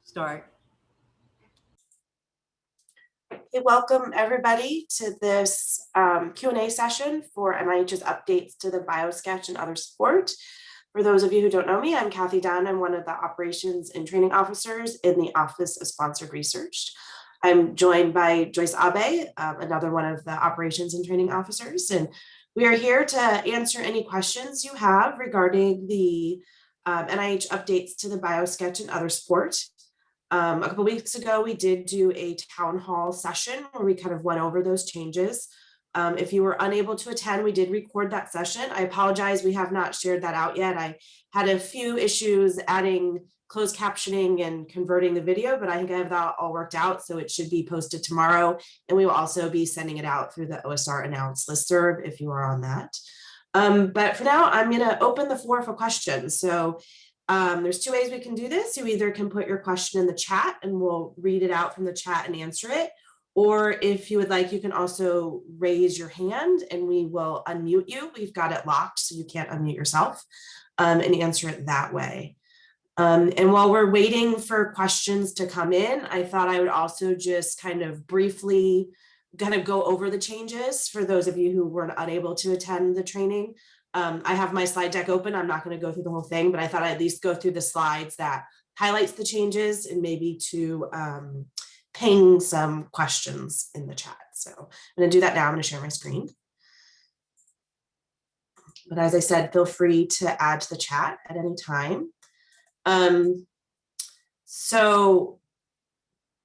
Start. Hey, welcome everybody to this Q and A session for NIH's updates to the Biosketch and Other Support. For those of you who don't know me, I'm Kathy Dunn. I'm one of the operations and training officers in the Office of Sponsored Research. I'm joined by Joyce Abe, another one of the operations and training officers, and we are here to answer any questions you have regarding the NIH updates to the Biosketch and Other Support. A couple weeks ago, we did do a town hall session where we kind of went over those changes. If you were unable to attend, we did record that session. I apologize, we have not shared that out yet. I had a few issues adding closed captioning and converting the video, but I think I have that all worked out, so it should be posted tomorrow. And we will also be sending it out through the OSR Announce listserv if you are on that. But for now, I'm going to open the floor for questions. So there's two ways we can do this. You either can put your question in the chat and we'll read it out from the chat and answer it. Or if you would like, you can also raise your hand and we will unmute you. We've got it locked so you can't unmute yourself and answer it that way. And while we're waiting for questions to come in, I thought I would also just kind of briefly go over the changes for those of you who were unable to attend the training. I have my slide deck open. I'm not going to go through the whole thing, but I thought I'd at least go through the slides that highlights the changes and maybe to ping some questions in the chat. So I'm going to do that now. I'm going to share my screen. But as I said, feel free to add to the chat at any time. So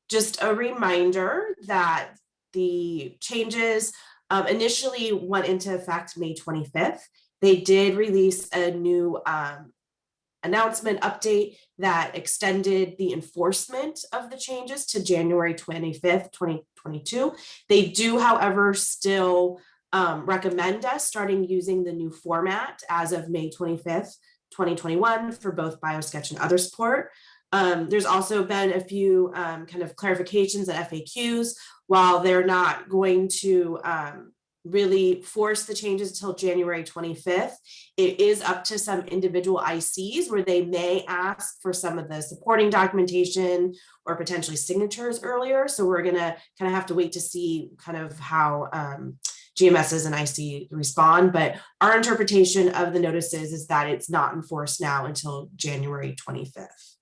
just a reminder that the changes initially went into effect May 25th. They did release a new announcement update that extended the enforcement of the changes to January 25th, 2022. They do, however, still recommend us starting using the new format as of May 25th, 2021 for both Biosketch and Other Support. There's also been a few kind of clarifications and FAQs. While they're not going to really force the changes until January 25th, it is up to some individual ICs where they may ask for some of the supporting documentation or potentially signatures earlier. So we're going to kind of have to wait to see kind of how GMSs and IC respond. But our interpretation of the notices is that it's not enforced now until January 25th.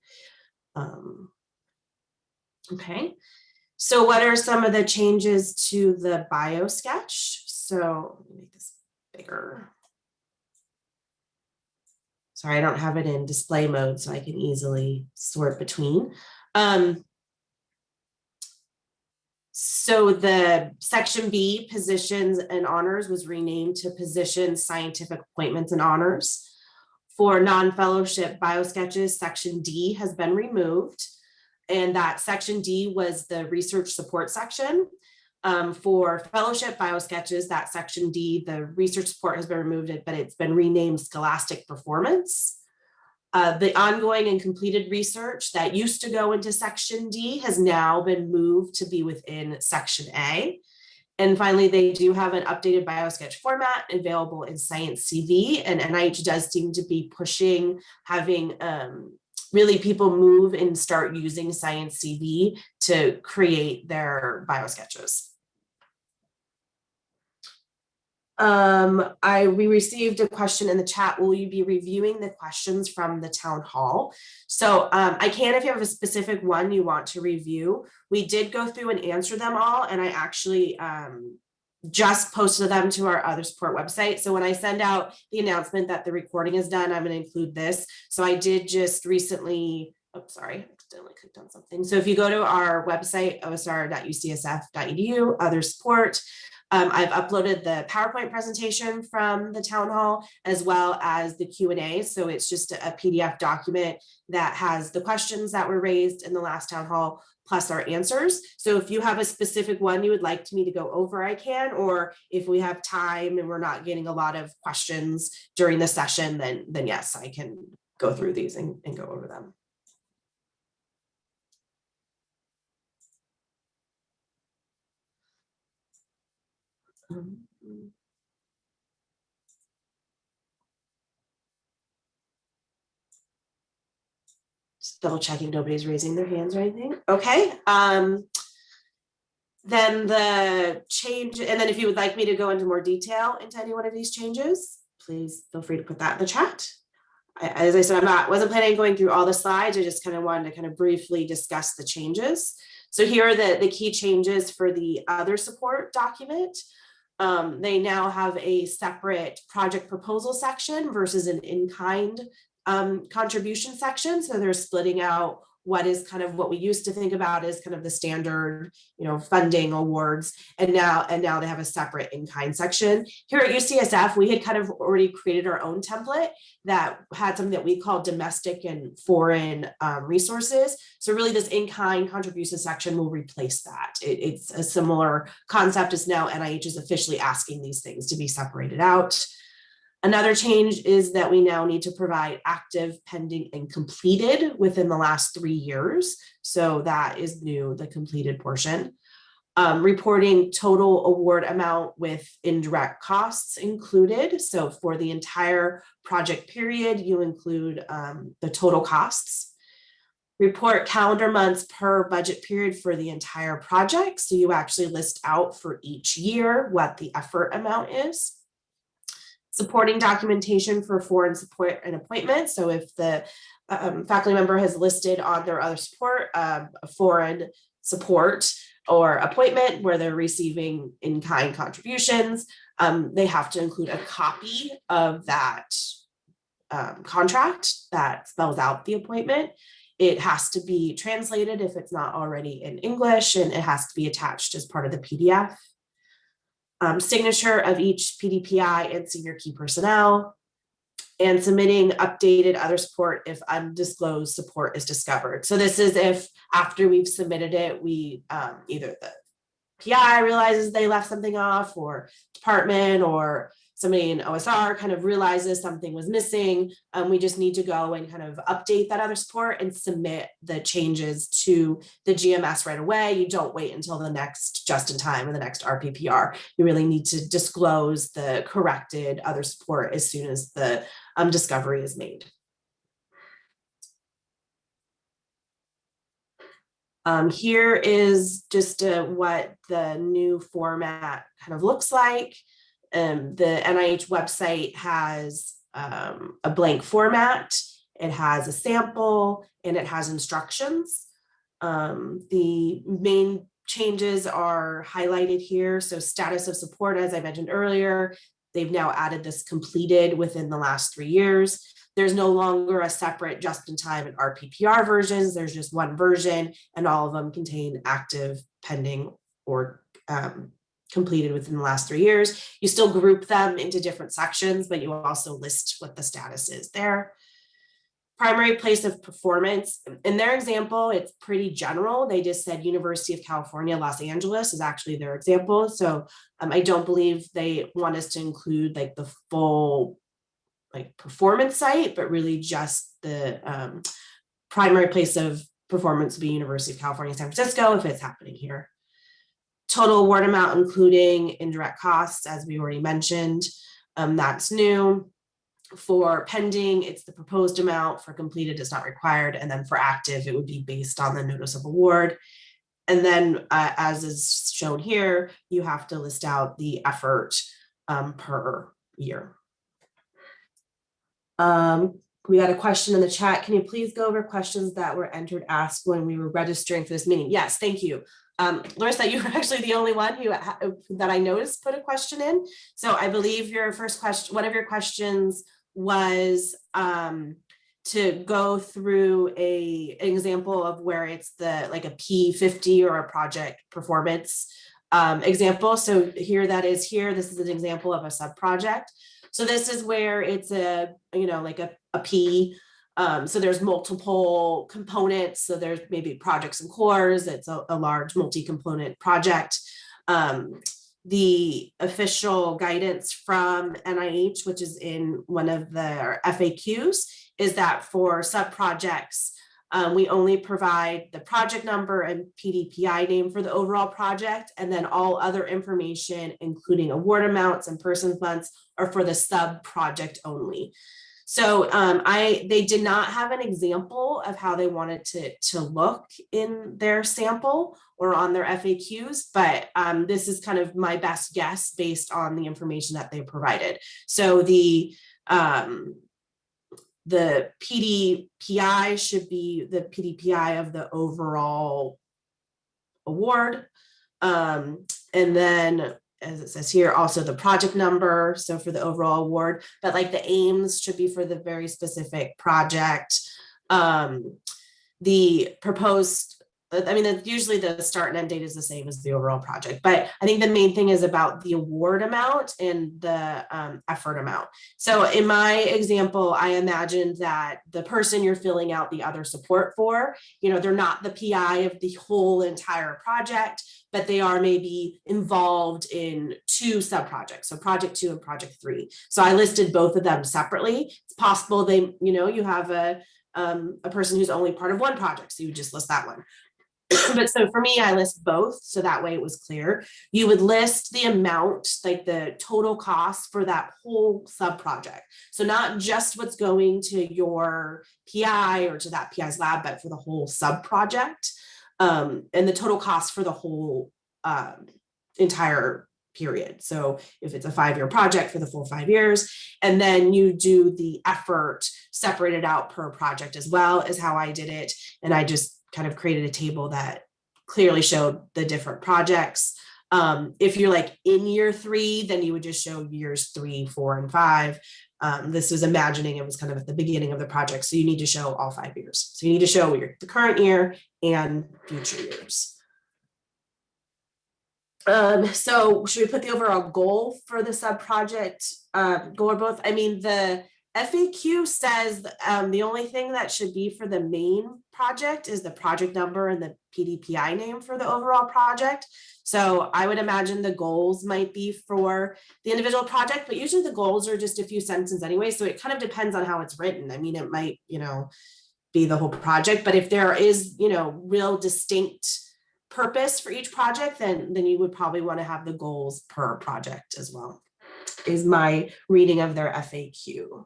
Okay. So what are some of the changes to the Biosketch? So let me make this bigger. Sorry, I don't have it in display mode, so I can easily sort between. So the section B, positions and honors, was renamed to positions, scientific appointments and honors. For non-fellowship biosketches, section D has been removed. And that section D was the research support section. For fellowship biosketches, that section D, the research support has been removed, but it's been renamed scholastic performance. The ongoing and completed research that used to go into section D has now been moved to be within section A. And finally, they do have an updated Biosketch format available in Science CV, and NIH does seem to be pushing having really people move and start using Science CV to create their biosketches. We received a question in the chat. Will you be reviewing the questions from the town hall? So I can, if you have a specific one you want to review. We did go through and answer them all, and I actually just posted them to our Other Support website. So when I send out the announcement that the recording is done, I'm going to include this. So I did just recently, oh, sorry, I accidentally clicked on something. So if you go to our website, osr.ucsf.edu, Other Support, I've uploaded the PowerPoint presentation from the town hall as well as the Q and A. So it's just a PDF document that has the questions that were raised in the last town hall plus our answers. So if you have a specific one you would like me to go over, I can, or if we have time and we're not getting a lot of questions during the session, then yes, I can go through these and go over them. Just double checking nobody's raising their hands or anything. Okay. Then the change, and then if you would like me to go into more detail into any one of these changes, please feel free to put that in the chat. As I said, wasn't planning on going through all the slides. I just kind of wanted to kind of briefly discuss the changes. So here are the key changes for the other support document. They now have a separate project proposal section versus an in-kind contribution section. So they're splitting out what is kind of what we used to think about as kind of the standard, funding awards. And now they have a separate in-kind section. Here at UCSF, we had kind of already created our own template that had something that we call domestic and foreign resources. So really this in-kind contribution section will replace that. It's a similar concept as now NIH is officially asking these things to be separated out. Another change is that we now need to provide active, pending, and completed within the last 3 years. So that is new, the completed portion. Reporting total award amount with indirect costs included. So for the entire project period, you include the total costs. Report calendar months per budget period for the entire project. So you actually list out for each year what the effort amount is. Supporting documentation for foreign support and appointments. So if the faculty member has listed on their other support, a foreign support or appointment where they're receiving in-kind contributions, they have to include a copy of that contract that spells out the appointment. It has to be translated if it's not already in English, and it has to be attached as part of the PDF. Signature of each PDPI and senior key personnel, and submitting updated other support if undisclosed support is discovered. So this is if after we've submitted it, we either the PI realizes they left something off, or department or somebody in OSR kind of realizes something was missing. We just need to go and kind of update that other support and submit the changes to the GMS right away. You don't wait until the next just in time or the next RPPR. You really need to disclose the corrected other support as soon as the discovery is made. Here is just what the new format kind of looks like. The NIH website has a blank format, it has a sample, and it has instructions. The main changes are highlighted here. So status of support, as I mentioned earlier, they've now added this completed within the last 3 years. There's no longer a separate just-in-time and RPPR versions. There's just one version, and all of them contain active, pending, or completed within the last 3 years. You still group them into different sections, but you also list what the status is there. Primary place of performance. In their example, it's pretty general. They just said University of California, Los Angeles is actually their example. So I don't believe they want us to include like the full performance site, but really just the primary place of performance would be University of California, San Francisco, if it's happening here. Total award amount, including indirect costs, as we already mentioned, that's new. For pending, it's the proposed amount. For completed, it's not required. And then for active, it would be based on the notice of award. And then as is shown here, you have to list out the effort per year. We got a question in the chat. Can you please go over questions that were entered asked when we were registering for this meeting? Yes, thank you. Larissa, you were actually the only one who that I noticed put a question in. So I believe your first question, one of your questions was to go through an example of where it's the like a P50 or a project performance example. So here that is here. This is an example of a sub project. So this is where it's a, like a P. So there's multiple components. So there's maybe projects and cores. It's a large multi-component project. The official guidance from NIH, which is in one of their FAQs, is that for sub-projects, we only provide the project number and PDPI name for the overall project, and then all other information, including award amounts and persons months, are for the sub-project only. So they did not have an example of how they wanted to look in their sample or on their FAQs, but this is kind of my best guess based on the information that they provided. So the PDPI should be the PDPI of the overall award. And then, as it says here, also the project number, so for the overall award, but like the aims should be for the very specific project. The proposed, I mean, usually the start and end date is the same as the overall project, but I think the main thing is about the award amount and the effort amount. So in my example, I imagined that the person you're filling out the other support for, they're not the PI of the whole entire project, but they are maybe involved in 2 sub-projects, so project 2 and project 3. So I listed both of them separately. It's possible they, you have a person who's only part of one project, so you just list that one. But so for me, I list both, so that way it was clear. You would list the amount, like the total cost for that whole sub-project. So not just what's going to your PI or to that PI's lab, but for the whole sub-project, and the total cost for the whole entire period. So if it's a 5-year project, for the full 5 years, and then you do the effort separated out per project as well, is how I did it. And I just kind of created a table that clearly showed the different projects. If you're like in year 3, then you would just show years 3, 4, and 5. This was imagining it was kind of at the beginning of the project. So you need to show all 5 years. So you need to show the current year and future years. So should we put the overall goal for the sub-project goal or both? I mean, the FAQ says the only thing that should be for the main project is the project number and the PDPI name for the overall project. So I would imagine the goals might be for the individual project, but usually the goals are just a few sentences anyway. So it kind of depends on how it's written. I mean, it might, be the whole project, but if there is, real distinct purpose for each project, then you would probably want to have the goals per project as well, is my reading of their FAQ.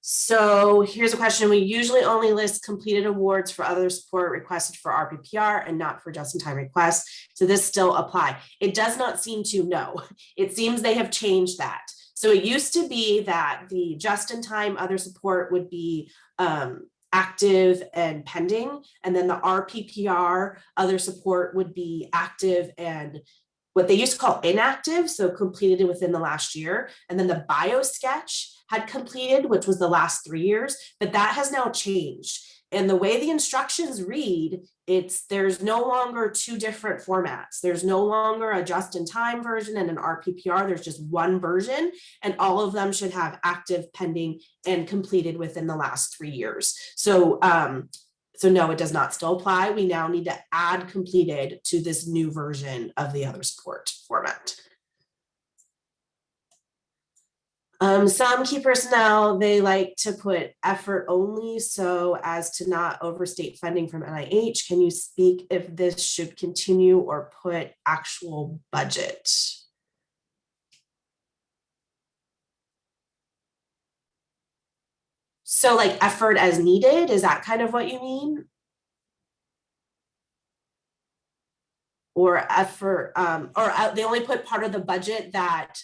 So here's a question. We usually only list completed awards for other support requested for RPPR and not for just-in-time requests. So this still apply? It does not seem to, no. It seems they have changed that. So it used to be that the just-in-time other support would be active and pending, and then the RPPR other support would be active and what they used to call inactive, so completed within the last year. And then the Biosketch had completed, which was the last 3 years, but that has now changed. And the way the instructions read, there's no longer 2 different formats. There's no longer a just-in-time version and an RPPR. There's just one version, and all of them should have active, pending, and completed within the last 3 years. So no, it does not still apply. We now need to add completed to this new version of the other support format. Some key personnel, they like to put effort only so as to not overstate funding from NIH. Can you speak if this should continue or put actual budget? So like effort as needed, is that kind of what you mean? Or effort, or they only put part of the budget that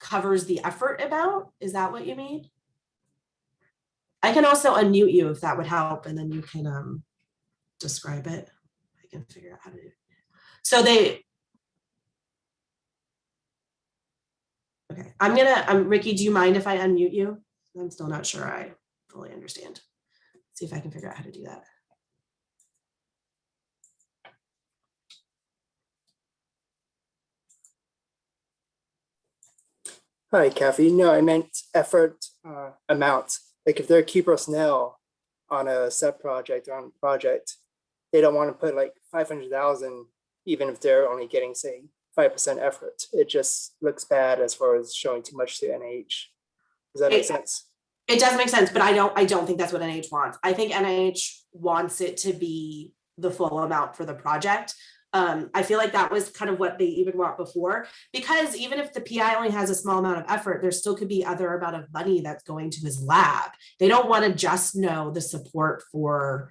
covers the effort amount? Is that what you mean? I can also unmute you if that would help, and then you can describe it. I can figure out how to do it. So okay, I'm gonna, Ricky, do you mind if I unmute you? I'm still not sure I fully understand. Let's see if I can figure out how to do that. Hi, Kathy. No, I meant effort amount. Like if they're key personnel on a set project or on a project, they don't want to put like 500,000, even if they're only getting, say, 5% effort. It just looks bad as far as showing too much to NIH. Does that make sense? It does make sense, but I don't think that's what NIH wants. I think NIH wants it to be the full amount for the project. I feel like that was kind of what they even want before, because even if the PI only has a small amount of effort, there still could be other amount of money that's going to his lab. They don't want to just know the support for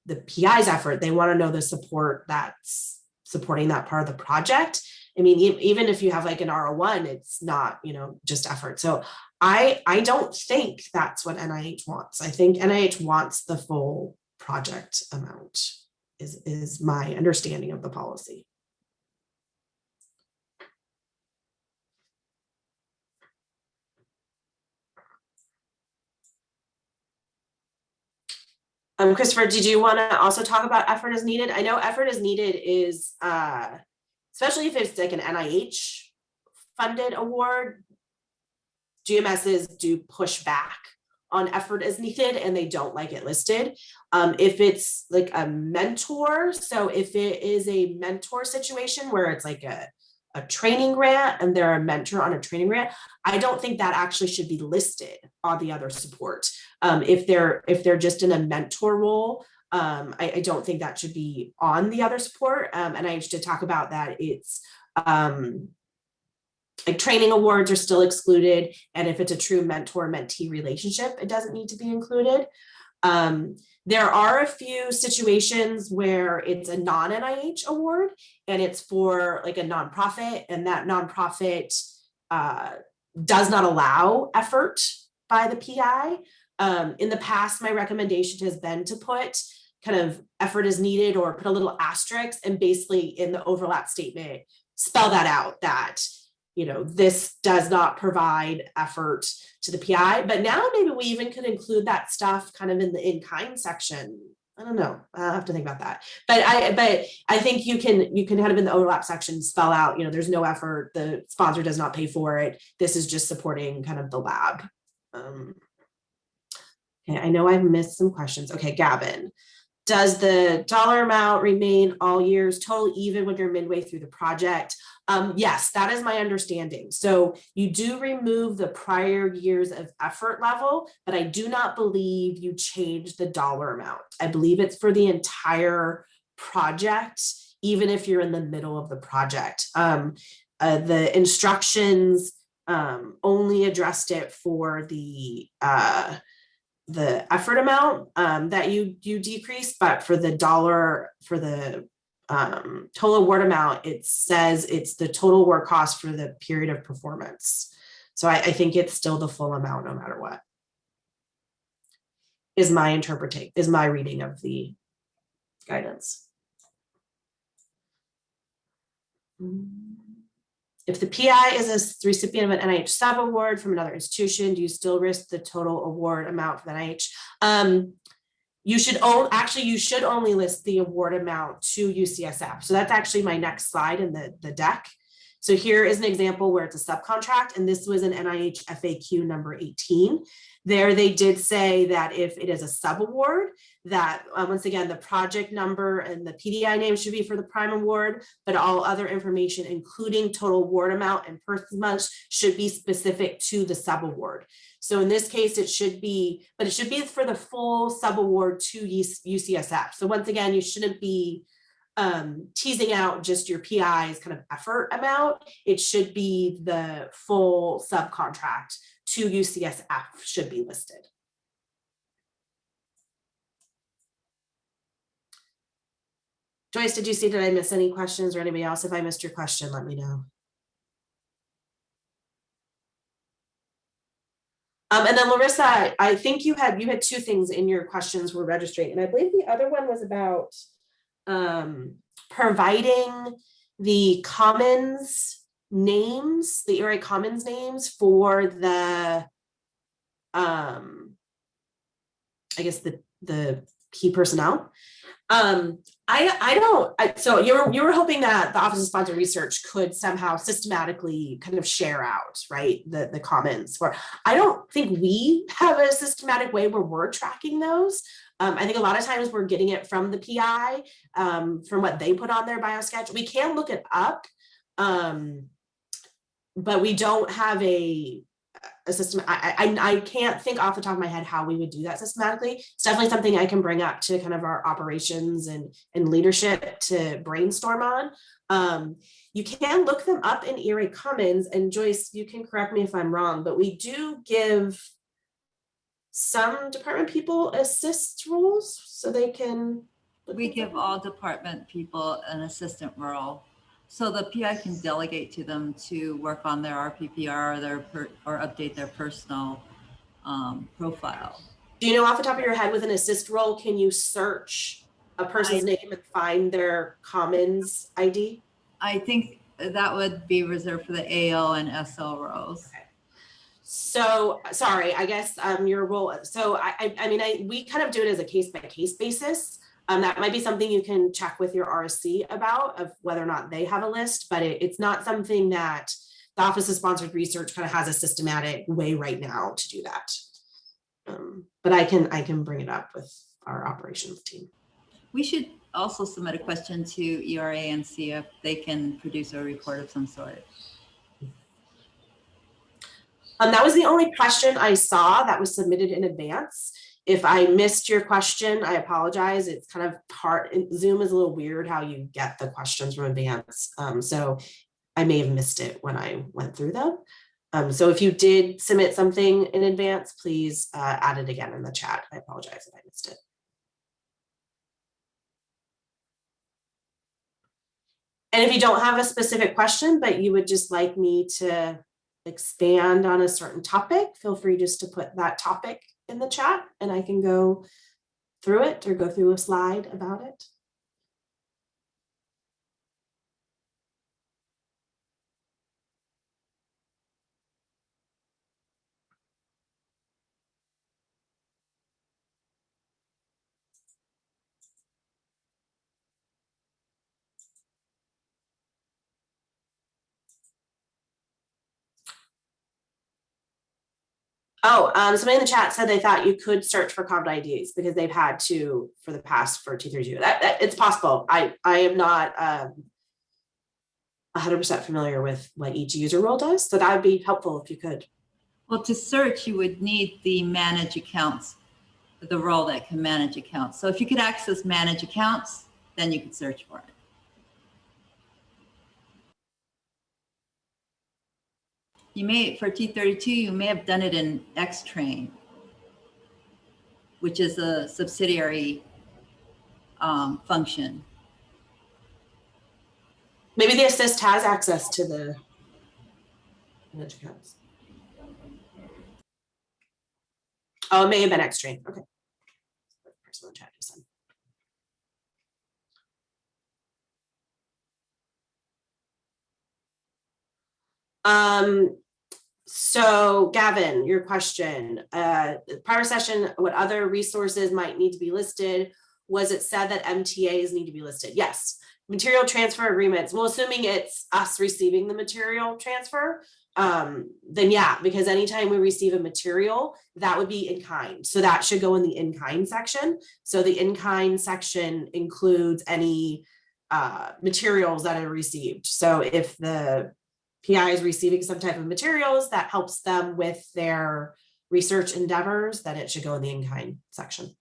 the PI's effort. They want to know the support that's supporting that part of the project. I mean, even if you have like an R01, it's not, just effort. So I don't think that's what NIH wants. I think NIH wants the full project amount is my understanding of the policy. Christopher, did you want to also talk about effort is needed? I know effort is needed is, especially if it's like an NIH funded award, GMSs do push back on effort is needed and they don't like it listed. If it's like a mentor, so if it is a mentor situation where it's like a training grant and they're a mentor on a training grant, I don't think that actually should be listed on the other support. If they're just in a mentor role, I don't think that should be on the other support. And I should talk about that. It's like training awards are still excluded. And if it's a true mentor-mentee relationship, it doesn't need to be included. There are a few situations where it's a non-NIH award and it's for like a nonprofit, and that nonprofit does not allow effort by the PI. In the past, my recommendation has been to put kind of effort is needed or put a little asterisk and basically in the overlap statement, spell that out that this does not provide effort to the PI, but now maybe we even could include that stuff kind of in the in-kind section. I don't know. I'll have to think about that. But I think you can kind of in the overlap section spell out, there's no effort. The sponsor does not pay for it. This is just supporting kind of the lab. Okay, I know I've missed some questions. Okay, Gavin. Does the dollar amount remain all years total even when you're midway through the project? Yes, that is my understanding. So you do remove the prior years of effort level, but I do not believe you change the dollar amount. I believe it's for the entire project, even if you're in the middle of the project. The instructions only addressed it for the effort amount that you decrease, but for the dollar, for the total award amount, it says it's the total work cost for the period of performance. So I think it's still the full amount no matter what, is my interpretation, is my reading of the guidance. If the PI is a recipient of an NIH sub award from another institution, do you still risk the total award amount for the NIH? You should only list the award amount to UCSF. So that's actually my next slide in the deck. So here is an example where it's a subcontract, and this was an NIH FAQ number 18. There they did say that if it is a sub-award, that once again, the project number and the PDI name should be for the prime award, but all other information, including total award amount and person months, should be specific to the sub-award. So in this case, it should be, but it should be for the full sub-award to UCSF. So once again, you shouldn't be teasing out just your PI's kind of effort amount. It should be the full subcontract to UCSF should be listed. Joyce, did you see, did I miss any questions, or anybody else? If I missed your question, let me know. And then Larissa, I think you had two things in your questions were registering, and I believe the other one was about providing the commons names, the ERA commons names for the I guess the key personnel. So you were hoping that the Office of Sponsored Research could somehow systematically kind of share out, right, the commons. For I don't think we have a systematic way where we're tracking those. I think a lot of times we're getting it from the PI, from what they put on their Biosketch. We can look it up, but we don't have a a system. I can't think off the top of my head how we would do that systematically. It's definitely something I can bring up to kind of our operations and leadership to brainstorm on. You can look them up in ERA Commons, and Joyce, you can correct me if I'm wrong, but we do give some department people assist roles so they can. We give all department people an assistant role. So the PI can delegate to them to work on their RPPR or update their personal profile. Do you know off the top of your head with an assist role, can you search a person's name and find their Commons ID? I think that would be reserved for the AL and SL roles. Okay. So sorry, I guess your role. So I mean, we kind of do it as a case by case basis. That might be something you can check with your RSC about, of whether or not they have a list, but it's not something that the Office of Sponsored Research kind of has a systematic way right now to do that. But I can bring it up with our operations team. We should also submit a question to ERA and see if they can produce a report of some sort. That was the only question I saw that was submitted in advance. If I missed your question, I apologize. It's kind of hard. Zoom is a little weird how you get the questions from advance. So I may have missed it when I went through them. So if you did submit something in advance, please add it again in the chat. I apologize if I missed it. And if you don't have a specific question, but you would just like me to expand on a certain topic, feel free just to put that topic in the chat and I can go through it or go through a slide about it. Oh, somebody in the chat said they thought you could search for common IDs because they've had to for the past for 232. That it's possible. I am not 100% familiar with what each user role does, so that would be helpful if you could. Well, to search, you would need the manage accounts, the role that can manage accounts. So if you could access manage accounts, then you could search for it. You may, for T32, you may have done it in Xtrain, which is a subsidiary function. Maybe the assist has access to the manage accounts. Oh, it may have been Xtrain. Okay. Personal chat just So Gavin, your question, prior session, what other resources might need to be listed? Was it said that MTAs need to be listed? Yes. Material transfer agreements. Well, assuming it's us receiving the material transfer, then yeah, because anytime we receive a material, that would be in kind. So that should go in the in kind section. So the in kind section includes any materials that are received. So if the PI is receiving some type of materials that helps them with their research endeavors, then it should go in the in-kind section.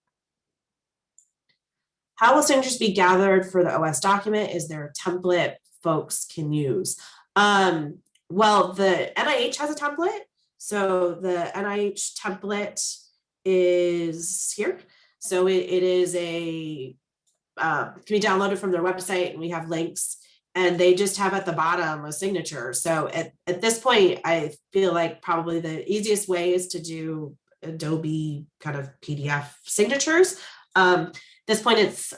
How will signatures be gathered for the OS document? Is there a template folks can use? Well, the NIH has a template. So the NIH template is here. So it is can be downloaded from their website, and we have links. And they just have at the bottom a signature. So at this point, I feel like probably the easiest way is to do Adobe kind of PDF signatures. This point, it's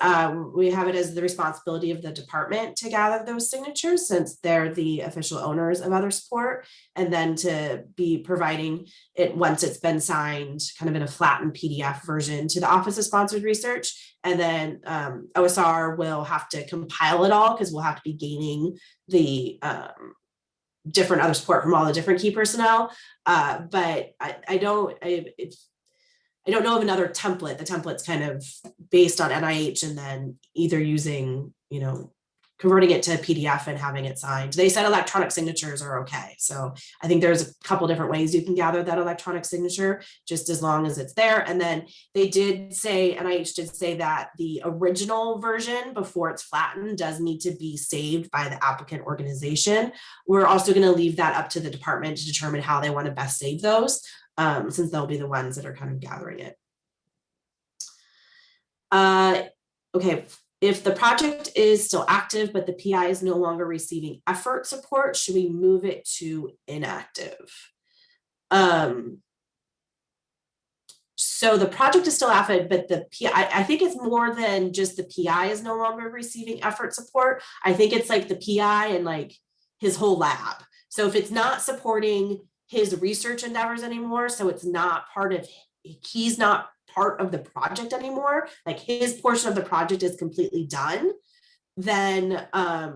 we have it as the responsibility of the department to gather those signatures since they're the official owners of Other Support, and then to be providing it once it's been signed kind of in a flattened PDF version to the Office of Sponsored Research. And then OSR will have to compile it all because we'll have to be gaining the different other support from all the different key personnel. But I don't know of another template. The template's kind of based on NIH and then either using, converting it to a PDF and having it signed. They said electronic signatures are okay. So I think there's a couple different ways you can gather that electronic signature, just as long as it's there. And then they did say, NIH did say that the original version before it's flattened does need to be saved by the applicant organization. We're also going to leave that up to the department to determine how they want to best save those, since they'll be the ones that are kind of gathering it. Okay. If the project is still active, but the PI is no longer receiving effort support, should we move it to inactive? So the project is still active, but the PI, I think it's more than just the PI is no longer receiving effort support. I think it's like the PI and like his whole lab. So if it's not supporting his research endeavors anymore, so it's not part of, he's not part of the project anymore, like his portion of the project is completely done, then I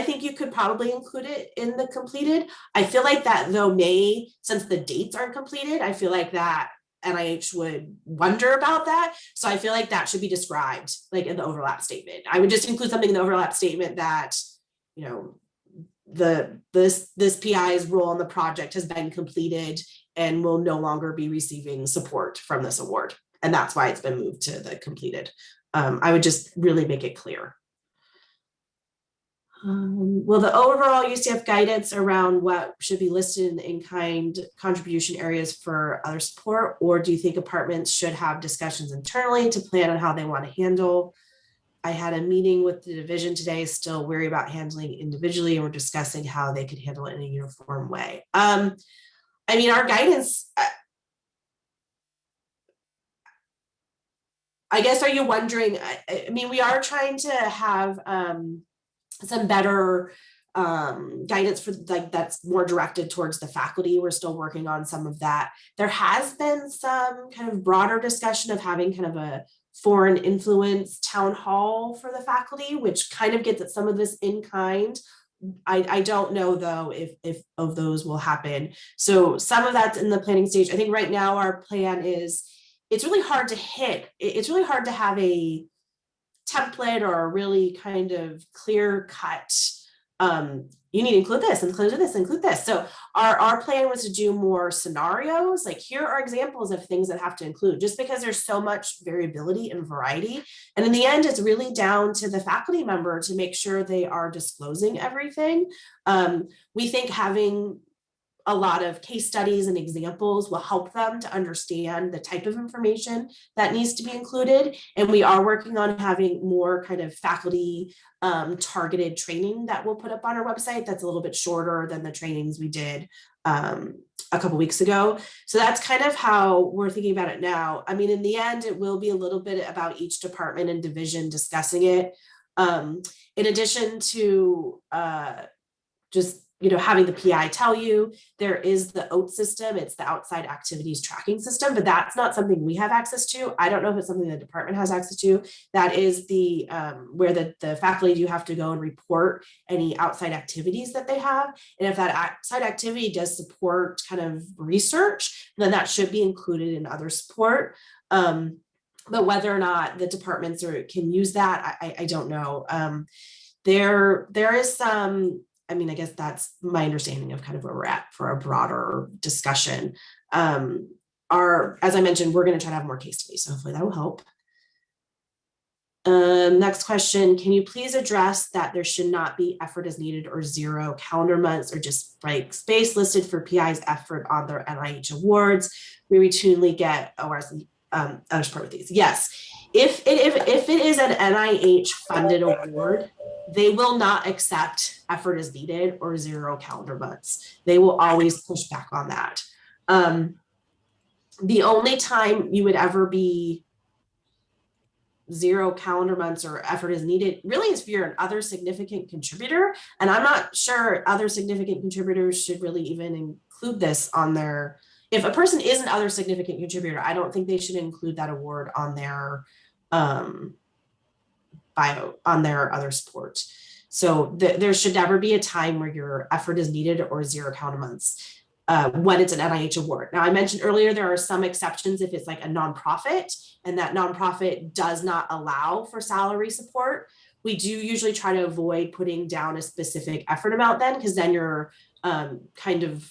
think you could probably include it in the completed. I feel like that though since the dates aren't completed, I feel like that NIH would wonder about that. So I feel like that should be described like in the overlap statement. I would just include something in the overlap statement that, you know, this PI's role in the project has been completed and will no longer be receiving support from this award. And that's why it's been moved to the completed. I would just really make it clear. Will the overall UCF guidance around what should be listed in the in-kind contribution areas for other support, or do you think departments should have discussions internally to plan on how they want to handle? I had a meeting with the division today, still wary about handling individually, and we're discussing how they could handle it in a uniform way. I mean, our guidance, I guess, are you wondering, I mean, we are trying to have some better guidance for like that's more directed towards the faculty. We're still working on some of that. There has been some kind of broader discussion of having kind of a foreign influence town hall for the faculty, which kind of gets at some of this in kind. I don't know though if of those will happen. So some of that's in the planning stage. I think right now our plan is, it's really hard to hit. It's really hard to have a template or a really kind of clear cut, you need to include this, include this, include this. So our plan was to do more scenarios, like here are examples of things that have to include, just because there's so much variability and variety. And in the end, it's really down to the faculty member to make sure they are disclosing everything. We think having a lot of case studies and examples will help them to understand the type of information that needs to be included. And we are working on having more kind of faculty targeted training that we'll put up on our website. That's a little bit shorter than the trainings we did a couple weeks ago. So that's kind of how we're thinking about it now. I mean, in the end, it will be a little bit about each department and division discussing it. In addition to just, you know, having the PI tell you, there is the OAT system. It's the outside activities tracking system, but that's not something we have access to. I don't know if it's something the department has access to. That is the where the faculty do have to go and report any outside activities that they have. And if that outside activity does support kind of research, then that should be included in other support. But whether or not the departments can use that, I don't know. There is some, I mean, I guess that's my understanding of kind of where we're at for a broader discussion. As I mentioned, we're going to try to have more case studies, so hopefully that will help. Next question, can you please address that there should not be effort as needed or 0 calendar months or just like space listed for PI's effort on their NIH awards? We routinely get awards, other support with these. Yes, if it is an NIH funded award, they will not accept effort as needed or 0 calendar months. They will always push back on that. The only time you would ever be 0 calendar months or effort is needed really is if you're an other significant contributor. And I'm not sure other significant contributors should really even include this on their, if a person is an other significant contributor, I don't think they should include that award on their on their other support. So there should never be a time where your effort is needed or 0 calendar months when it's an NIH award. Now, I mentioned earlier, there are some exceptions if it's like a nonprofit and that nonprofit does not allow for salary support, we do usually try to avoid putting down a specific effort amount then, because then you're kind of,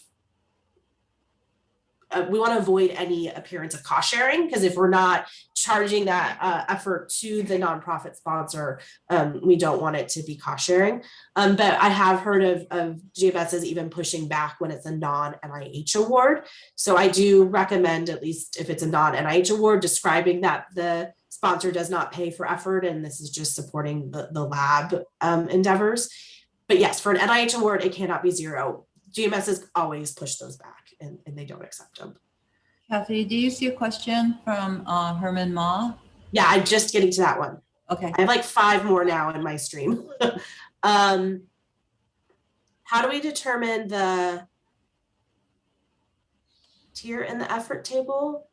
we want to avoid any appearance of cost sharing, because if we're not charging that effort to the nonprofit sponsor, we don't want it to be cost sharing. But I have heard of GMSs even pushing back when it's a non-NIH award. So I do recommend, at least if it's a non-NIH award, describing that the sponsor does not pay for effort and this is just supporting the lab endeavors. But yes, for an NIH award, it cannot be zero. GMSs always push those back and they don't accept them. Kathy, do you see a question from Herman Ma? Yeah, I'm just getting to that one. Okay. I have like 5 more now in my stream. How do we determine the tier in the effort table?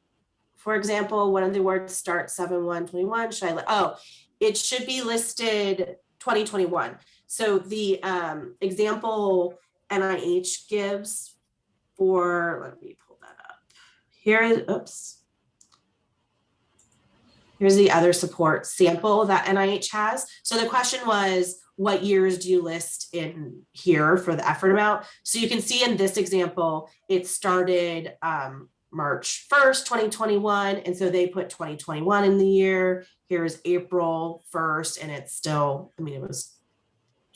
For example, one of the words starts 7/1/21. Should I, it should be listed 2021. So the example NIH gives for, let me pull that up. Here is, here's the other support sample that NIH has. So the question was, what years do you list in here for the effort amount? So you can see in this example, it started March 1st, 2021. And so they put 2021 in the year. Here's April 1st, and it's still, I mean, it was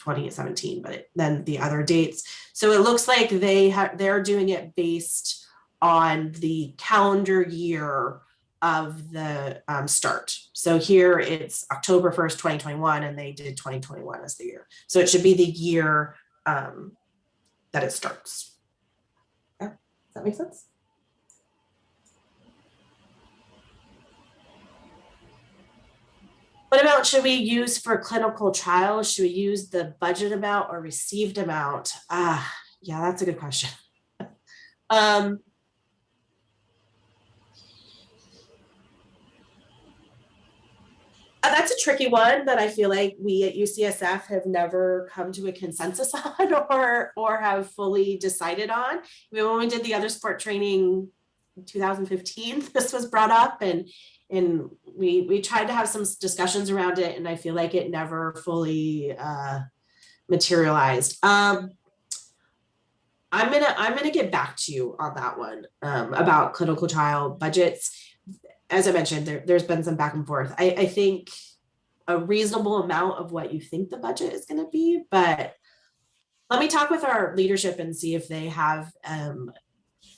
2017, but then the other dates. So it looks like they're doing it based on the calendar year of the start. So here it's October 1st, 2021, and they did 2021 as the year. So it should be the year that it starts. Yeah, does that make sense? What amount should we use for clinical trials? Should we use the budget amount or received amount? Yeah, that's a good question. That's a tricky one that I feel like we at UCSF have never come to a consensus on or have fully decided on. I mean, when we did the other sport training in 2015, this was brought up and we tried to have some discussions around it, and I feel like it never fully materialized. I'm gonna get back to you on that one about clinical trial budgets. As I mentioned, there's been some back and forth. I think a reasonable amount of what you think the budget is going to be, but let me talk with our leadership and see if they have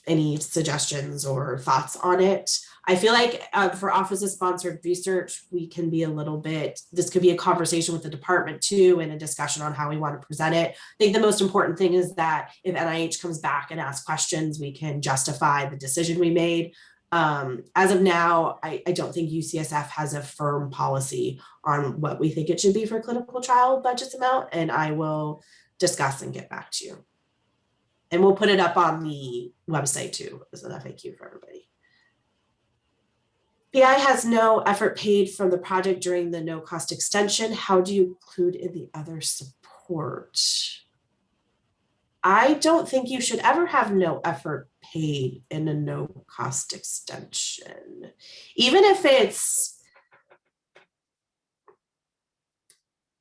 any suggestions or thoughts on it. I feel like for Office of Sponsored Research, we can be a little bit, this could be a conversation with the department too, and a discussion on how we want to present it. I think the most important thing is that if NIH comes back and asks questions, we can justify the decision we made. As of now, I don't think UCSF has a firm policy on what we think it should be for clinical trial budgets amount, and I will discuss and get back to you. And we'll put it up on the website too as an FAQ for everybody. PI has no effort paid from the project during the no cost extension. How do you include in the other support? I don't think you should ever have no effort paid in a no cost extension. Even if it's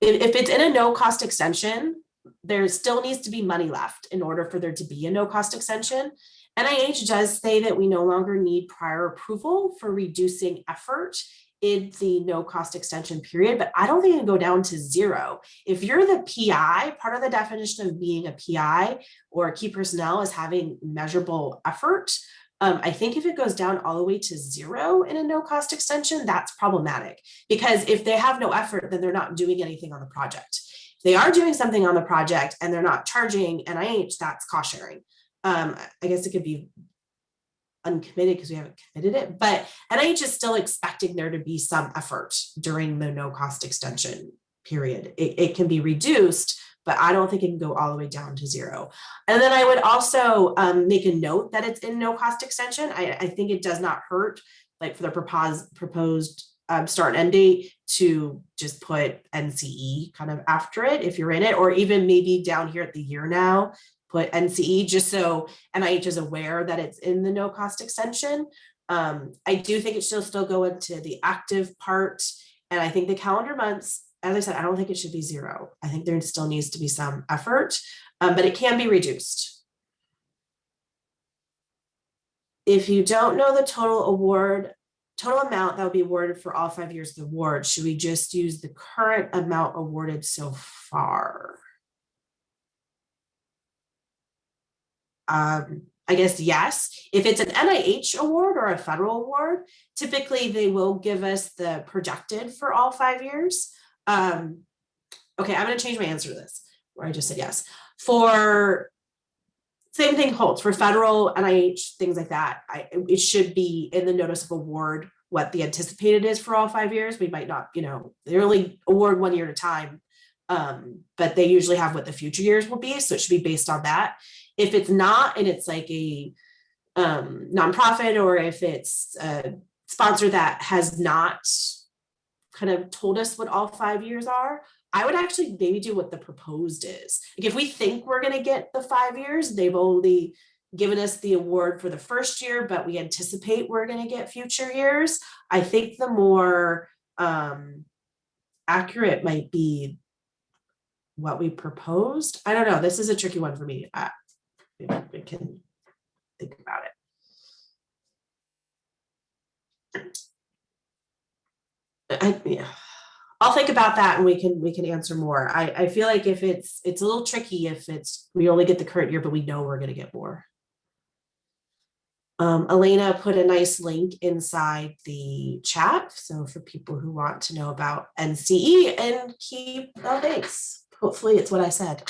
in a no cost extension, there still needs to be money left in order for there to be a no cost extension. NIH does say that we no longer need prior approval for reducing effort in the no cost extension period, but I don't think it can go down to 0. If you're the PI, part of the definition of being a PI or a key personnel is having measurable effort. I think if it goes down all the way to 0 in a no cost extension, that's problematic, because if they have no effort, then they're not doing anything on the project. If they are doing something on the project and they're not charging NIH, that's cost sharing. I guess it could be uncommitted because we haven't committed it, but NIH is still expecting there to be some effort during the no cost extension period. It can be reduced, but I don't think it can go all the way down to 0. And then I would also make a note that it's in no cost extension. I think it does not hurt, like for the proposed start and end date, to just put NCE kind of after it if you're in it, or even maybe down here at the year now, put NCE, just so NIH is aware that it's in the no cost extension. I do think it should still go into the active part. And I think the calendar months as I said, I don't think it should be 0. I think there still needs to be some effort, but it can be reduced. If you don't know the total amount that will be awarded for all 5 years of the award, should we just use the current amount awarded so far? I guess yes. If it's an NIH award or a federal award, typically they will give us the projected for all 5 years. Okay, I'm going to change my answer to this, where I just said yes. For same thing holds for federal, NIH, things like that. It should be in the notice of award what the anticipated is for all 5 years. We might not, they only award 1 year at a time, but they usually have what the future years will be. So it should be based on that. If it's not, and it's like a nonprofit, or if it's a sponsor that has not kind of told us what all 5 years are, I would actually maybe do what the proposed is. Like if we think we're going to get the 5 years, they've only given us the award for the first year, but we anticipate we're going to get future years. I think the more accurate might be what we proposed. I don't know. This is a tricky one for me. We can think about it. I'll think about that and we can answer more. I feel like if it's a little tricky if we only get the current year, but we know we're going to get more. Elena put a nice link inside the chat. So for people who want to know about NCE and keep, oh, thanks. Hopefully it's what I said.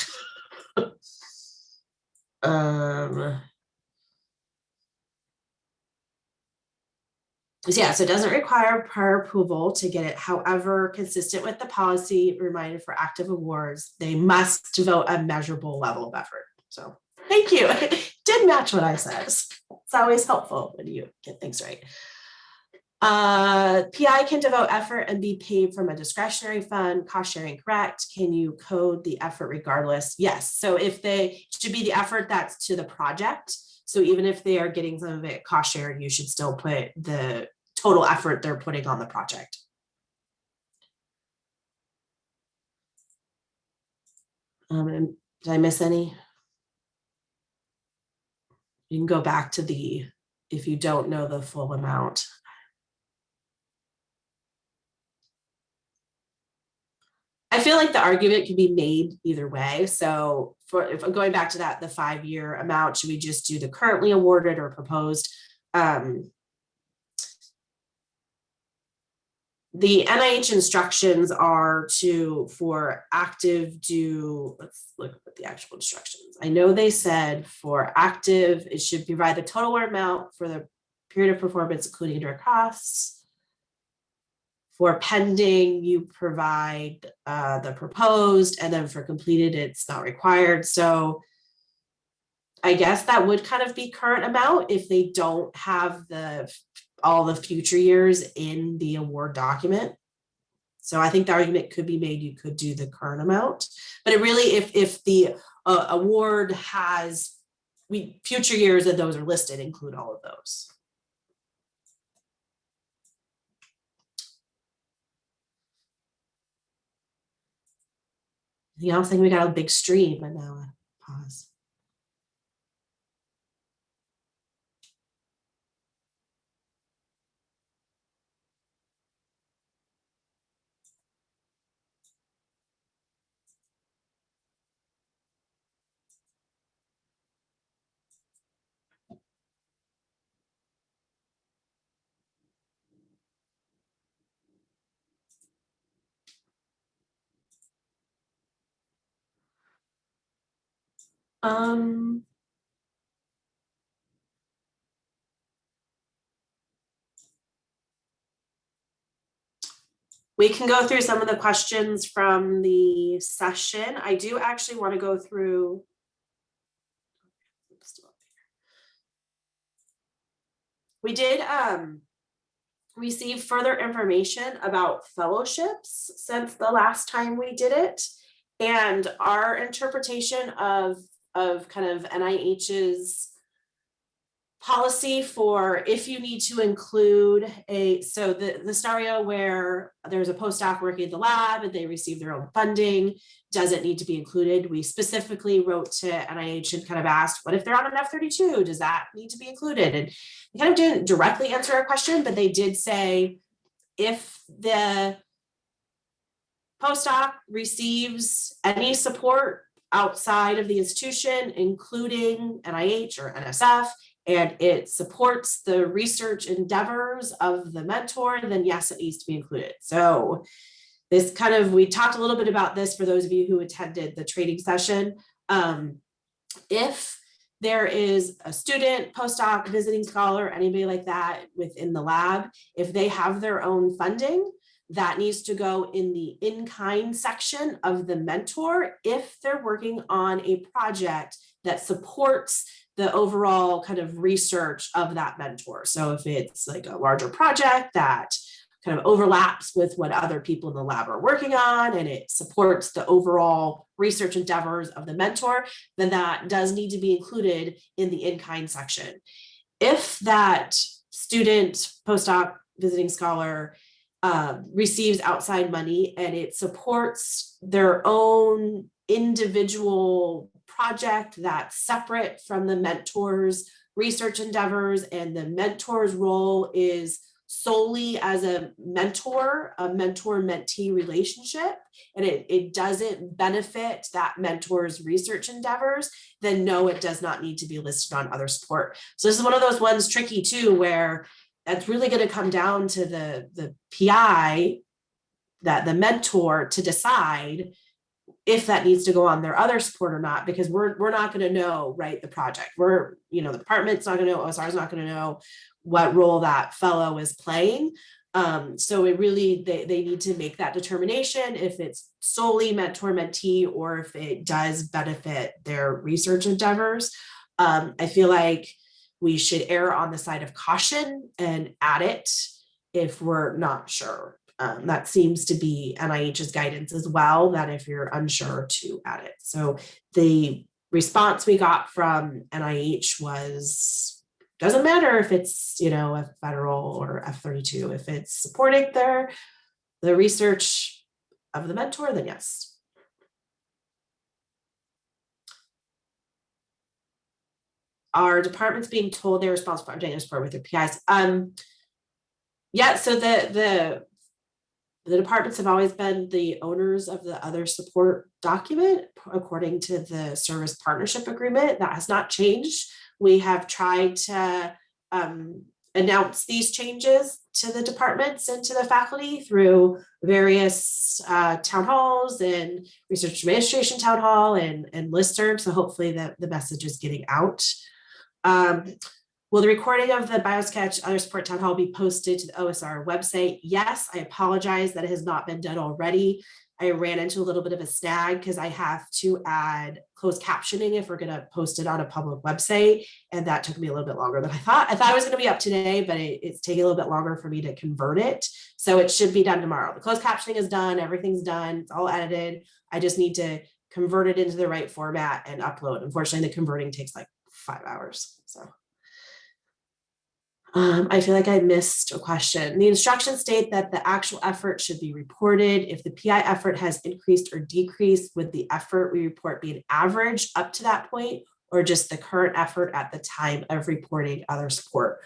Yeah, so it doesn't require prior approval to get it. However, consistent with the policy reminded for active awards, they must devote a measurable level of effort. So thank you. It did match what I said. It's always helpful when you get things right. PI can devote effort and be paid from a discretionary fund. Cost sharing, correct? Can you code the effort regardless? Yes. So if they should be the effort that's to the project. So even if they are getting some of it cost shared, you should still put the total effort they're putting on the project. And did I miss any? You can go back to if you don't know the full amount. I feel like the argument can be made either way. So if I'm going back to that, the 5 year amount, should we just do the currently awarded or proposed? The NIH instructions are for active let's look at the actual instructions. I know they said for active, it should provide the total amount for the period of performance, including direct costs. For pending, you provide the proposed, and then for completed, it's not required. So I guess that would kind of be current amount if they don't have all the future years in the award document. So I think the argument could be made, you could do the current amount, but it really, if the award has future years and those are listed, include all of those. You know, I think we got a big stream, and now pause. We can go through some of the questions from the session. I do actually want to go through. We did receive further information about fellowships since the last time we did it, and our interpretation of kind of NIH's policy for if you need to include so the scenario where there's a postdoc working in the lab and they receive their own funding, does it need to be included? We specifically wrote to NIH and kind of asked, what if they're on an F-32? Does that need to be included? And they kind of didn't directly answer our question, but they did say, if the postdoc receives any support outside of the institution, including NIH or NSF, and it supports the research endeavors of the mentor, then yes, it needs to be included. So this kind of, we talked a little bit about this for those of you who attended the training session. If there is a student, postdoc, visiting scholar, anybody like that within the lab, if they have their own funding, that needs to go in the in-kind section of the mentor if they're working on a project that supports the overall kind of research of that mentor. So if it's like a larger project that kind of overlaps with what other people in the lab are working on and it supports the overall research endeavors of the mentor, then that does need to be included in the in-kind section. If that student, postdoc, visiting scholar receives outside money and it supports their own individual project that's separate from the mentor's research endeavors, and the mentor's role is solely as a mentor-mentee relationship, and it doesn't benefit that mentor's research endeavors, then no, it does not need to be listed on other support. So this is one of those ones tricky too, where that's really going to come down to the PI, that the mentor, to decide if that needs to go on their other support or not, because we're not going to know, right, the project. The department's not going to know, OSR is not going to know what role that fellow is playing. So it really, they need to make that determination if it's solely mentor-mentee or if it does benefit their research endeavors. I feel like we should err on the side of caution and add it if we're not sure. That seems to be NIH's guidance as well, that if you're unsure, to add it. So the response we got from NIH was, doesn't matter if it's, a federal or F-32, if it's supporting the research of the mentor, then yes. Are departments being told they're responsible for updating their support with their PIs? Yeah, so the departments have always been the owners of the other support document according to the service partnership agreement. That has not changed. We have tried to announce these changes to the departments and to the faculty through various town halls and research administration town hall and listserv. So hopefully the message is getting out. Will the recording of the Biosketch Other Support Town Hall be posted to the OSR website? Yes, I apologize that it has not been done already. I ran into a little bit of a snag because I have to add closed captioning if we're going to post it on a public website. And that took me a little bit longer than I thought. I thought it was going to be up today, but it's taking a little bit longer for me to convert it. So it should be done tomorrow. The closed captioning is done. Everything's done. It's all edited. I just need to convert it into the right format and upload. Unfortunately, the converting takes like 5 hours. So. I feel like I missed a question. The instructions state that the actual effort should be reported. If the PI effort has increased or decreased, would the effort we report be an average up to that point, or just the current effort at the time of reporting other support?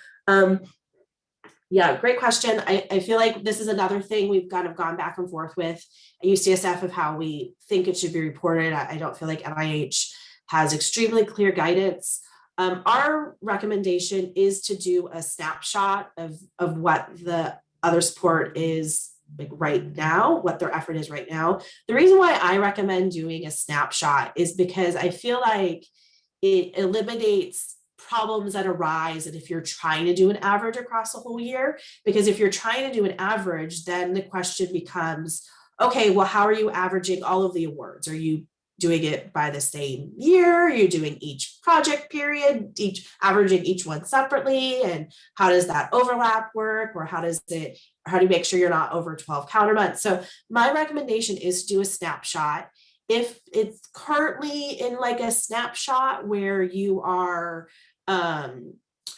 Yeah, great question. I feel like this is another thing we've kind of gone back and forth with UCSF of how we think it should be reported. I don't feel like NIH has extremely clear guidance. Our recommendation is to do a snapshot of what the other support is like right now, what their effort is right now. The reason why I recommend doing a snapshot is because I feel like it eliminates problems that arise and if you're trying to do an average across a whole year, because if you're trying to do an average, then the question becomes, okay, well, how are you averaging all of the awards? Are you doing it by the same year? You're doing each project period, averaging each one separately, and how does that overlap work, or how do you make sure you're not over 12 calendar months? So my recommendation is to do a snapshot. If it's currently in like a snapshot where you are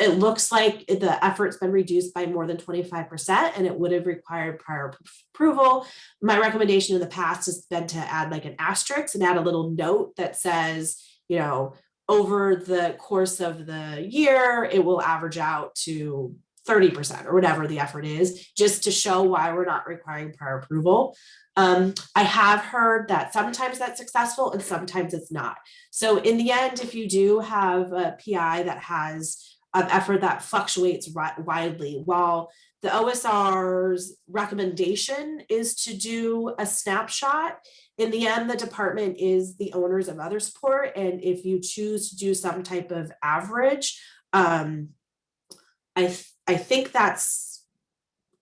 it looks like the effort's been reduced by more than 25%, and it would have required prior approval. My recommendation in the past has been to add like an asterisk and add a little note that says, you know, over the course of the year, it will average out to 30% or whatever the effort is, just to show why we're not requiring prior approval. I have heard that sometimes that's successful and sometimes it's not. So in the end, if you do have a PI that has an effort that fluctuates widely, while the OSR's recommendation is to do a snapshot, in the end, the department is the owners of other support. And if you choose to do some type of average, I think that's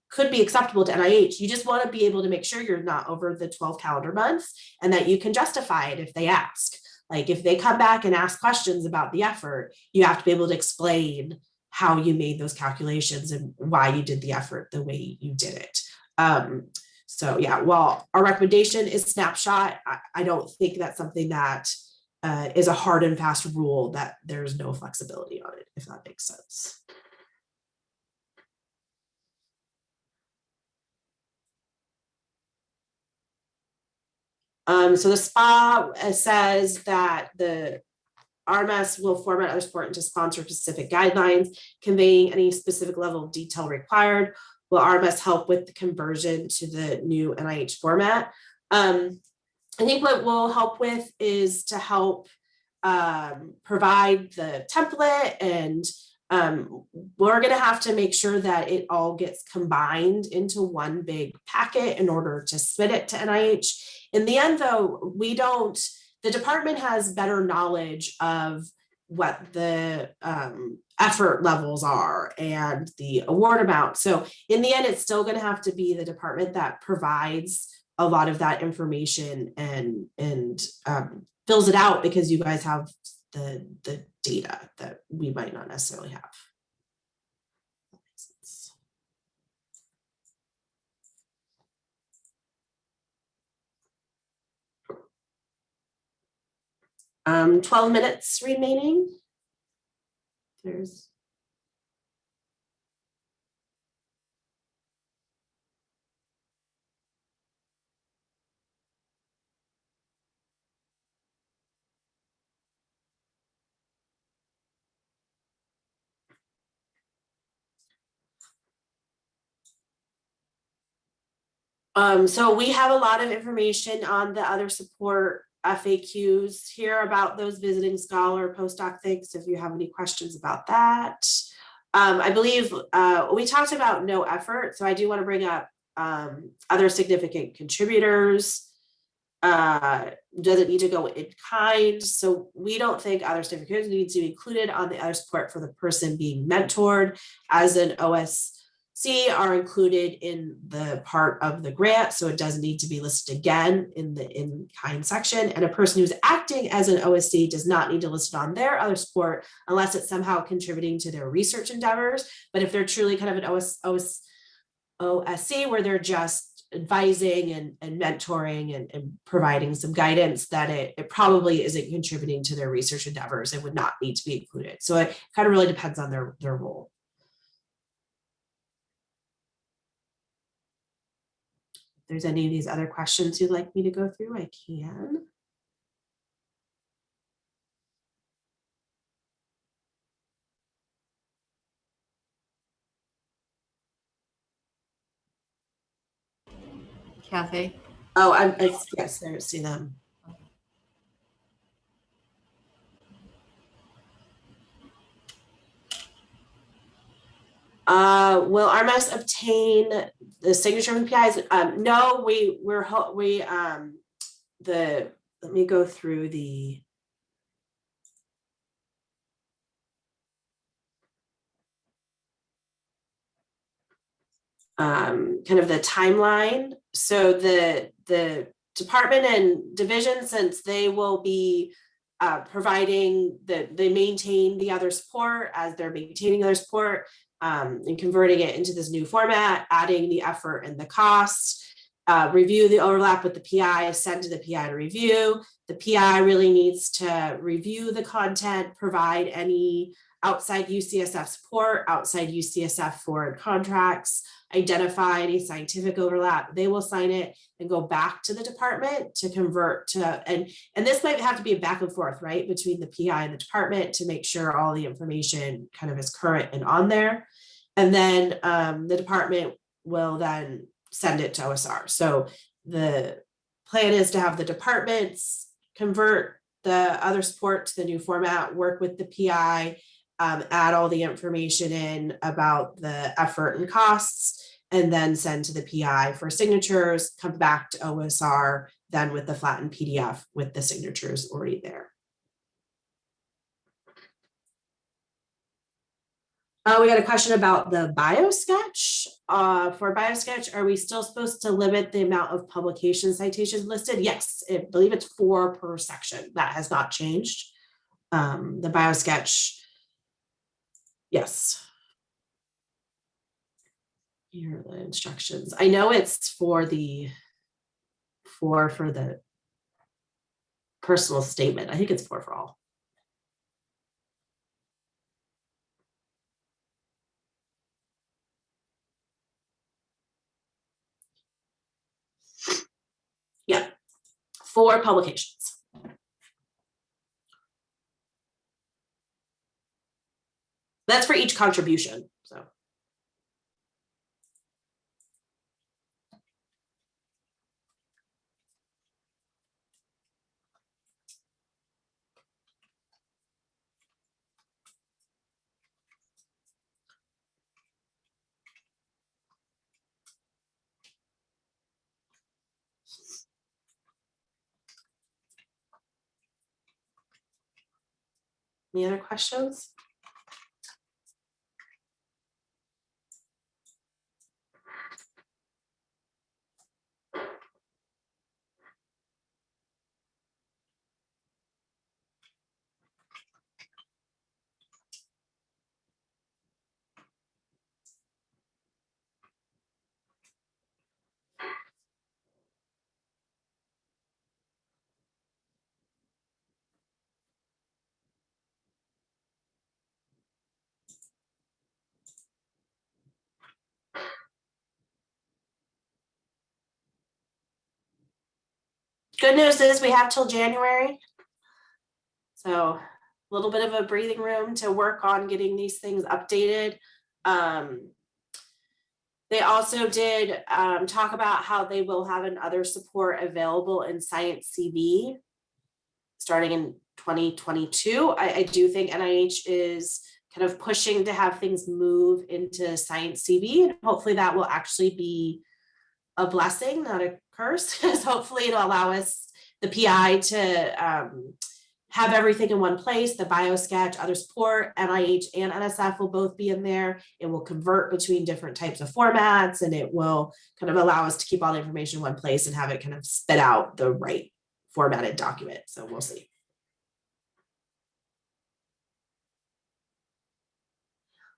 could be acceptable to NIH. You just want to be able to make sure you're not over the 12 calendar months and that you can justify it if they ask. Like if they come back and ask questions about the effort, you have to be able to explain how you made those calculations and why you did the effort the way you did it. So yeah, while our recommendation is snapshot, I don't think that's something that is a hard and fast rule that there's no flexibility on it, if that makes sense. So the SPA says that the RMS will format other support into sponsor-specific guidelines, conveying any specific level of detail required. Will RMS help with the conversion to the new NIH format? I think what we'll help with is to help provide the template, and we're going to have to make sure that it all gets combined into one big packet in order to submit it to NIH. In the end, though, the department has better knowledge of what the effort levels are and the award amount. So in the end, it's still going to have to be the department that provides a lot of that information and fills it out, because you guys have the data that we might not necessarily have. That makes sense. 12 minutes remaining. There's so we have a lot of information on the other support FAQs here about those visiting scholar postdoc things, if you have any questions about that. I believe we talked about no effort, so I do want to bring up other significant contributors. Doesn't need to go in kind, so we don't think other significant needs to be included on the other support for the person being mentored as an OSC are included in the part of the grant, so it doesn't need to be listed again in the in-kind section. And a person who's acting as an OSC does not need to list it on their other support unless it's somehow contributing to their research endeavors. But if they're truly kind of an OSC where they're just advising and mentoring and providing some guidance, that it probably isn't contributing to their research endeavors and would not need to be included. So it kind of really depends on their role. If there's any of these other questions you'd like me to go through, I can. Kathy? Oh, yes, there, see them. Will RMS obtain the signature from PIs? No, let me go through the kind of the timeline. So the department and division, since they will be providing they maintain the other support as they're maintaining other support, and converting it into this new format, adding the effort and the cost, review the overlap with the PI, send to the PI to review. The PI really needs to review the content, provide any outside UCSF support, outside UCSF forward contracts, identify any scientific overlap. They will sign it and go back to the department to convert to, and this might have to be a back and forth, right, between the PI and the department to make sure all the information kind of is current and on there. And then the department will then send it to OSR. So the plan is to have the departments convert the other support to the new format, work with the PI, add all the information in about the effort and costs, and then send to the PI for signatures, come back to OSR, then with the flattened PDF with the signatures already there. We got a question about the Biosketch. For Biosketch, are we still supposed to limit the amount of publication citations listed? Yes, I believe it's 4 per section. That has not changed. The Biosketch, yes. Here are the instructions. I know it's for the personal statement. I think it's 4 for all. Yeah, 4 publications. That's for each contribution, so. Any other questions? Good news is we have till January. So a little bit of a breathing room to work on getting these things updated. They also did talk about how they will have another support available in Science CV starting in 2022. I do think NIH is kind of pushing to have things move into Science CV, and hopefully that will actually be a blessing, not a curse, because hopefully it'll allow us, the PI, to have everything in one place. The Biosketch, Other Support, NIH and NSF will both be in there. It will convert between different types of formats, and it will kind of allow us to keep all the information in one place and have it kind of spit out the right formatted document. So we'll see.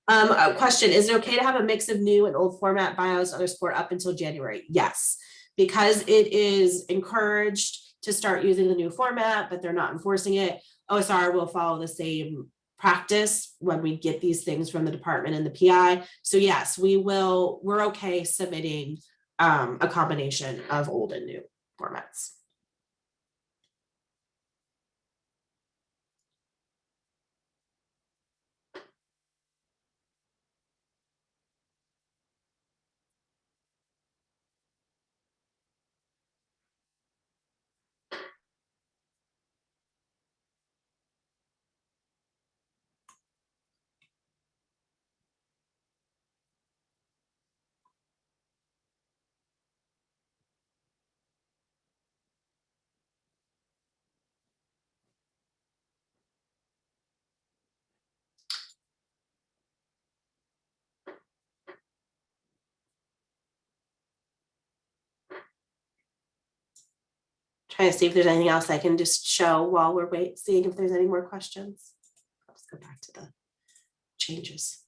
A question, is it okay to have a mix of new and old format bios, Other Support up until January? Yes, because it is encouraged to start using the new format, but they're not enforcing it. OSR will follow the same practice when we get these things from the department and the PI. So yes, we're okay submitting a combination of old and new formats. Trying to see if there's anything else I can just show while we're seeing if there's any more questions. I'll just go back to the changes.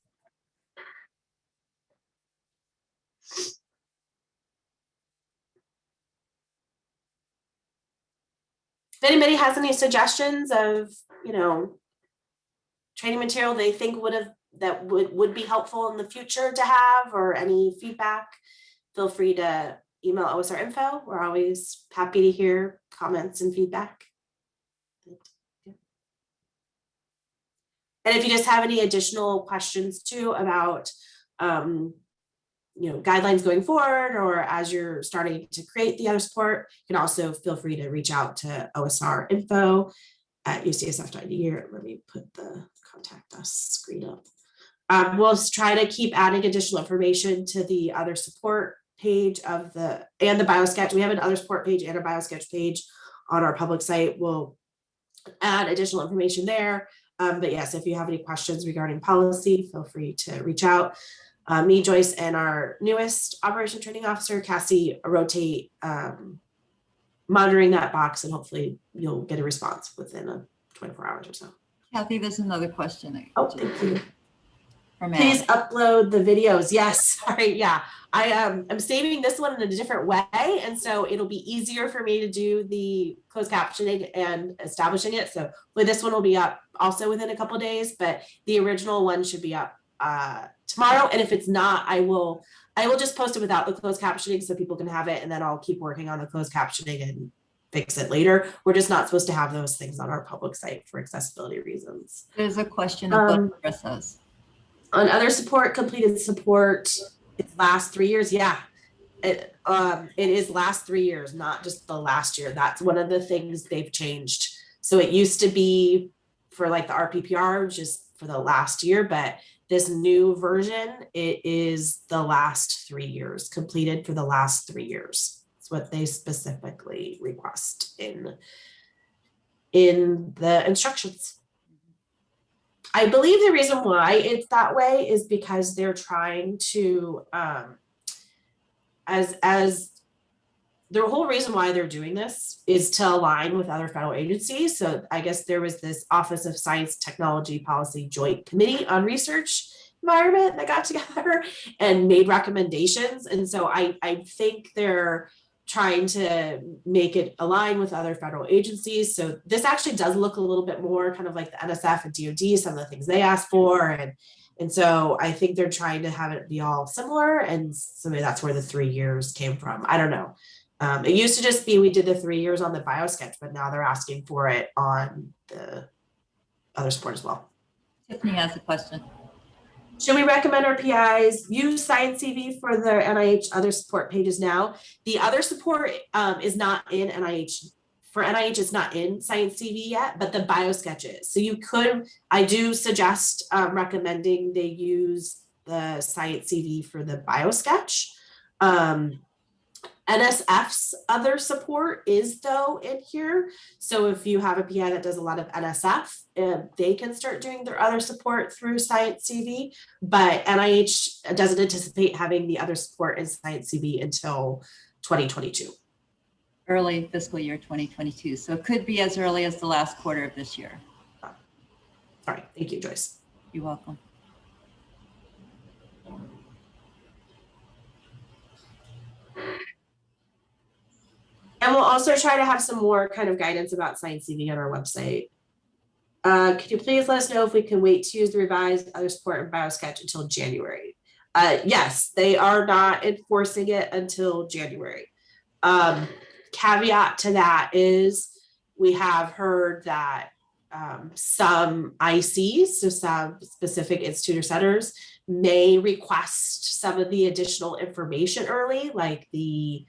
If anybody has any suggestions of, training material they think would be helpful in the future to have, or any feedback, feel free to email OSR info. We're always happy to hear comments and feedback. And if you just have any additional questions too about guidelines going forward, or as you're starting to create the other support, you can also feel free to reach out to OSR info at ucsf.edu. Let me put the contact us screen up. We'll try to keep adding additional information to the other support page and the Biosketch. We have an other support page and a Biosketch page on our public site. We'll add additional information there. But yes, if you have any questions regarding policy, feel free to reach out. Me, Joyce, and our newest operation training officer, Cassie, rotate monitoring that box, and hopefully you'll get a response within 24 hours or so. Kathy, there's another question. Oh, thank you. Please upload the videos. Yes, sorry. Yeah, I'm saving this one in a different way, and so it'll be easier for me to do the closed captioning and establishing it. So this one will be up also within a couple of days, but the original one should be up tomorrow. And if it's not, I will just post it without the closed captioning so people can have it, and then I'll keep working on the closed captioning and fix it later. We're just not supposed to have those things on our public site for accessibility reasons. There's a question about says. On other support, completed support, it's last 3 years. Yeah, it is last 3 years, not just the last year. That's one of the things they've changed. So it used to be for like the RPPR, just for the last year, but this new version, it is the last 3 years, completed for the last 3 years. It's what they specifically request in the instructions. I believe the reason why it's that way is because they're trying to, as the whole reason why they're doing this is to align with other federal agencies. So I guess there was this Office of Science, Technology Policy Joint Committee on Research Environment that got together and made recommendations. And so I think they're trying to make it align with other federal agencies. So this actually does look a little bit more kind of like the NSF and DoD, some of the things they asked for. And so I think they're trying to have it be all similar. And so maybe that's where the 3 years came from. I don't know. It used to just be we did the 3 years on the Biosketch, but now they're asking for it on the other support as well. Tiffany has a question. Should we recommend our PIs use Science CV for their NIH other support pages now? The other support is not in NIH. For NIH, it's not in Science CV yet, but the Biosketch is. So you could, I do suggest recommending they use the Science CV for the Biosketch. NSF's other support is though in here. So if you have a PI that does a lot of NSF, they can start doing their other support through Science CV, but NIH doesn't anticipate having the other support in Science CV until 2022. Early fiscal year 2022. So it could be as early as the last quarter of this year. Sorry, thank you, Joyce. You're welcome. And we'll also try to have some more kind of guidance about Science CV on our website. Could you please let us know if we can wait to use the revised other support and Biosketch until January? Yes, they are not enforcing it until January. Caveat to that is we have heard that some ICs, so some specific institute or centers, may request some of the additional information early, like the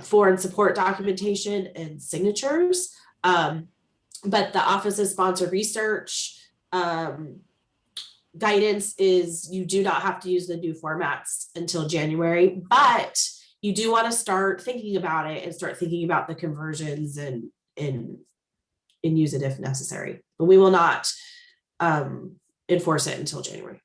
foreign support documentation and signatures. But the Office of Sponsored Research guidance is you do not have to use the new formats until January, but you do want to start thinking about it and start thinking about the conversions and use it if necessary. But we will not enforce it until January.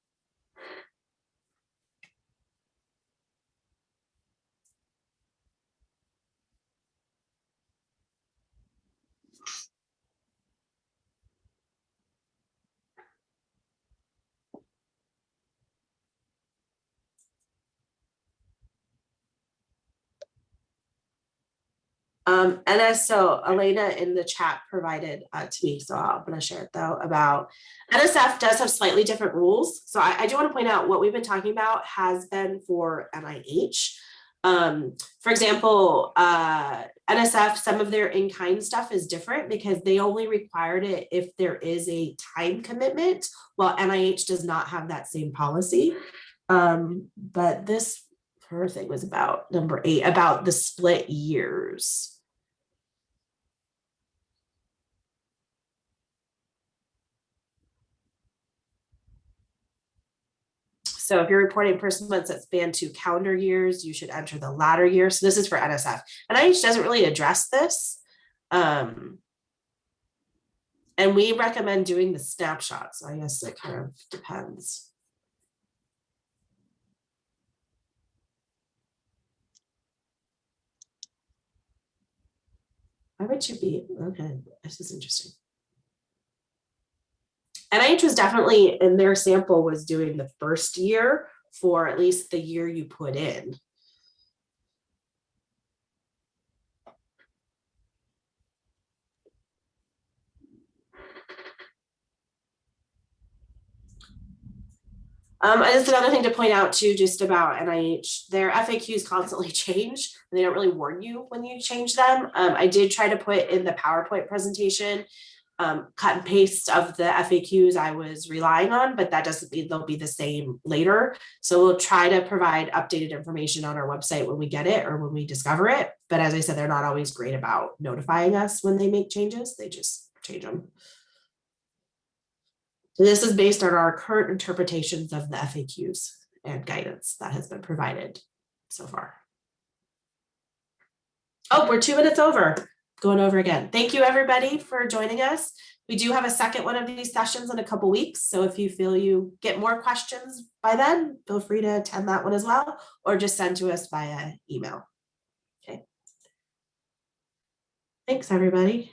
So Elena in the chat provided to me, so I'm going to share it though, about NSF does have slightly different rules. So I do want to point out what we've been talking about has been for NIH. For example, NSF, some of their in-kind stuff is different because they only required it if there is a time commitment, while NIH does not have that same policy. But this her thing was about number 8, about the split years. So if you're reporting person months that span 2 calendar years, you should enter the latter year. So this is for NSF. NIH doesn't really address this. And we recommend doing the snapshot. So I guess it kind of depends. Why would you be? Okay, this is interesting. NIH was definitely in their sample was doing the first year for at least the year you put in. Just another thing to point out too, just about NIH, their FAQs constantly change. And they don't really warn you when you change them. I did try to put in the PowerPoint presentation, cut and paste of the FAQs I was relying on, but that doesn't mean they'll be the same later. So we'll try to provide updated information on our website when we get it or when we discover it. But as I said, they're not always great about notifying us when they make changes. They just change them. This is based on our current interpretations of the FAQs and guidance that has been provided so far. Oh, we're 2 minutes over. Going over again. Thank you everybody for joining us. We do have a second one of these sessions in a couple weeks. So if you feel you get more questions by then, feel free to attend that one as well, or just send to us via email. Okay. Thanks everybody.